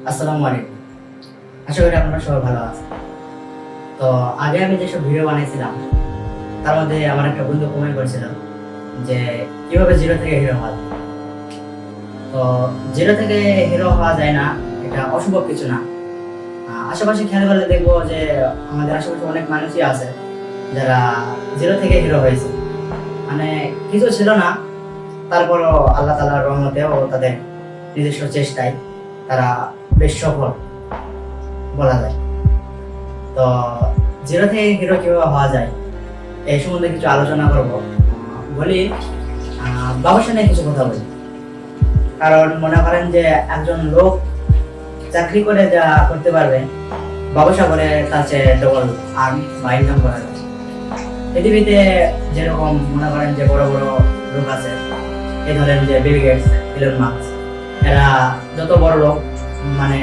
আসসালামু আলাইকুম। আশা করি আপনারা সবাই ভালো আছেন। তো আগে আমি যেসব ভিডিও বানিয়েছিলাম তার মধ্যে আমার একটা বন্ধু কমেন্ট করেছিল যে কিভাবে জিরো থেকে হিরো হওয়া যায়। তো জিরো থেকে হিরো হওয়া যায় না, এটা অসম্ভব কিছু না। আশেপাশে খেয়াল করলে দেখবো যে আমাদের আশেপাশে অনেক মানুষই আছে যারা জিরো থেকে হিরো হয়েছে। মানে কিছু ছিল না, তারপরও আল্লাহ তাআলার রহমতে ও তাদের নিজস্ব চেষ্টায় তারা বেশ সফল বলা যায়। তো জিরো থেকে হিরো কিভাবে হওয়া যায় এই সম্বন্ধে কিছু আলোচনা করব। বলি ব্যবসা নিয়ে কিছু কথা বলি। কারণ মনে করেন যে একজন লোক চাকরি করে যা করতে পারবে, ব্যবসা করে তার চেয়ে ডবল আর্ন বা ইনকাম করা যায়। পৃথিবীতে যেরকম মনে করেন যে বড় বড় লোক আছে, এই ধরেন যে বিল গেটস, ইলন মাস্ক, এরা যত বড় লোক, মানে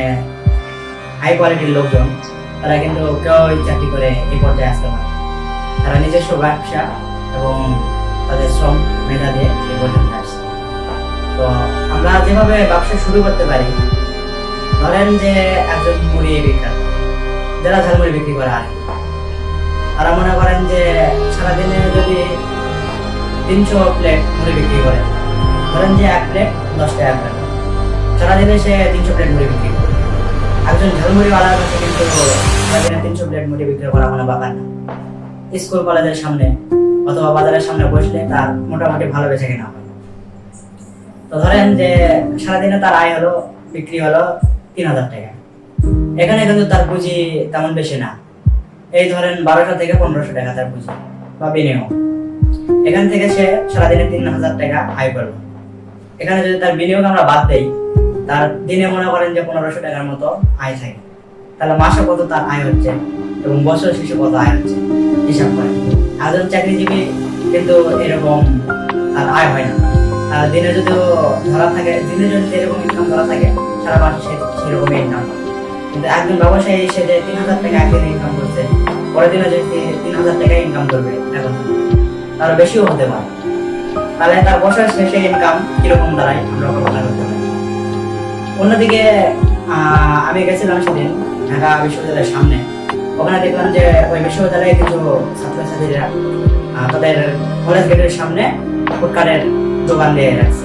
হাই কোয়ালিটির লোকজন, তারা কিন্তু কেউই চাকরি করে এই পর্যায়ে আসতে পারে। তারা নিজস্ব ব্যবসা এবং তাদের শ্রম মেধা দিয়ে এই পর্যন্ত আসছে। তো আমরা যেভাবে ব্যবসা শুরু করতে পারি, ধরেন যে একজন মুড়ি বিক্রেতা, যারা ঝালমুড়ি বিক্রি করে আর কি, তারা মনে করেন যে সারাদিনে যদি 300 প্লেট মুড়ি বিক্রি করে, ধরেন যে এক প্লেট 10 টাকা করে, সারাদিনে সে 300 প্লেট মুড়ি বিক্রি করে। একজন ঝালমুড়িওয়ালার কাছে কিন্তু সারাদিনে 300 প্লেট মুড়ি বিক্রি করা মানে ব্যাপার না। স্কুল কলেজের সামনে অথবা বাজারের সামনে বসলে তার মোটামুটি ভালো বেচে কেনা হয়। তো ধরেন যে সারাদিনে তার আয় হলো, বিক্রি হলো 3000 টাকা। এখানে কিন্তু তার পুঁজি তেমন বেশি না, এই ধরেন 1200 থেকে 1500 টাকা তার পুঁজি বা বিনিয়োগ। এখান থেকে সে সারাদিনে 3000 টাকা আয় করলো। এখানে যদি তার বিনিয়োগ আমরা বাদ দেই, তার দিনে মনে করেন যে 1500 টাকার মতো আয় থাকে। তাহলে মাসে কত তার আয় হচ্ছে এবং বছর শেষে কত আয় হচ্ছে হিসাব করে। একজন চাকরিজীবী কিন্তু এরকম তার আয় হয় না। আর দিনে যদি ধরা থাকে, দিনে যদি এরকম ইনকাম ধরা থাকে, সারা মাসে সেরকম ইনকাম হয়। কিন্তু একজন ব্যবসায়ী এসে যে 3000 টাকা একদিনে ইনকাম করছে, পরের দিনে যদি 3000 টাকা ইনকাম করবে, এখন তার বেশিও হতে পারে। তাহলে তার বছর শেষে ইনকাম কিরকম দাঁড়ায় আমরা কল্পনা করতে পারি। অন্যদিকে আমি গেছিলাম সেদিন ঢাকা বিশ্ববিদ্যালয়ের সামনে। ওখানে দেখলাম যে ওই বিশ্ববিদ্যালয়ে কিছু ছাত্রছাত্রীরা তাদের কলেজ গেটের সামনে ফুটকারের দোকান দিয়ে রাখছে,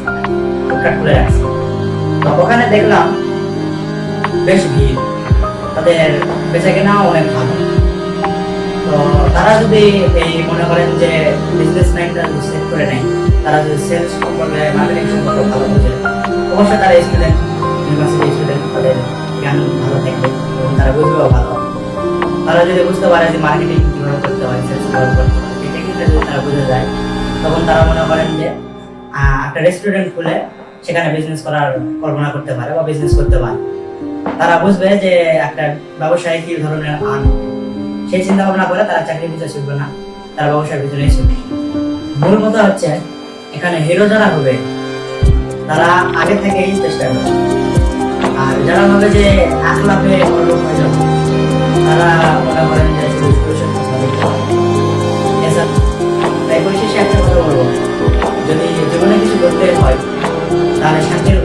ফুটকার খুলে রাখছে। তো ওখানে দেখলাম বেশ ভিড়, তাদের বেচা কেনাও অনেক ভালো। তো তারা যদি এই মনে করেন যে বিজনেস মাইন্ডটা সেট করে নেয়, তারা যদি সেলস সম্পর্কে, মার্কেটিং সম্পর্কে ভালো বোঝে, অবশ্যই তারা স্টুডেন্ট, ইউনিভার্সিটি স্টুডেন্ট, তাদের জ্ঞান ভালো থাকবে এবং তারা বুঝবেও ভালো। তারা যদি বুঝতে পারে যে মার্কেটিং কিভাবে করতে হয়, সেলস কিভাবে করতে হয়, এই টেকনিকটা যদি তারা বুঝে যায়, তখন তারা মনে করেন যে একটা রেস্টুরেন্ট খুলে সেখানে বিজনেস করার কল্পনা করতে পারে বা বিজনেস করতে পারে। তারা বুঝবে যে একটা ব্যবসায়ী কি ধরনের আর্ন, সেই চিন্তা ভাবনা করে তারা চাকরি পিছনে শিখবে না, তারা ব্যবসার পিছনে শিখবে। মূল কথা হচ্ছে এখানে হিরো যারা হবে তারা আগে থেকেই চেষ্টা করবে। আর যারা ভাবে যে 1 লাখে লোক হয়ে যাবে, তারা মনে করেন যে তাই পরিশেষে একটা কথা বলবো, যদি জীবনে কিছু করতে হয় তাহলে শান্তির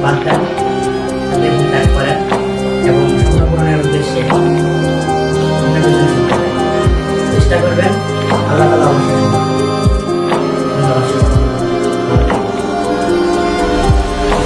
বাদ দেন, শান্তির ত্যাগ করেন এবং স্বপ্ন পূরণের উদ্দেশ্যে চেষ্টা করবেন। আল্লাহ তাআলা অবশ্যই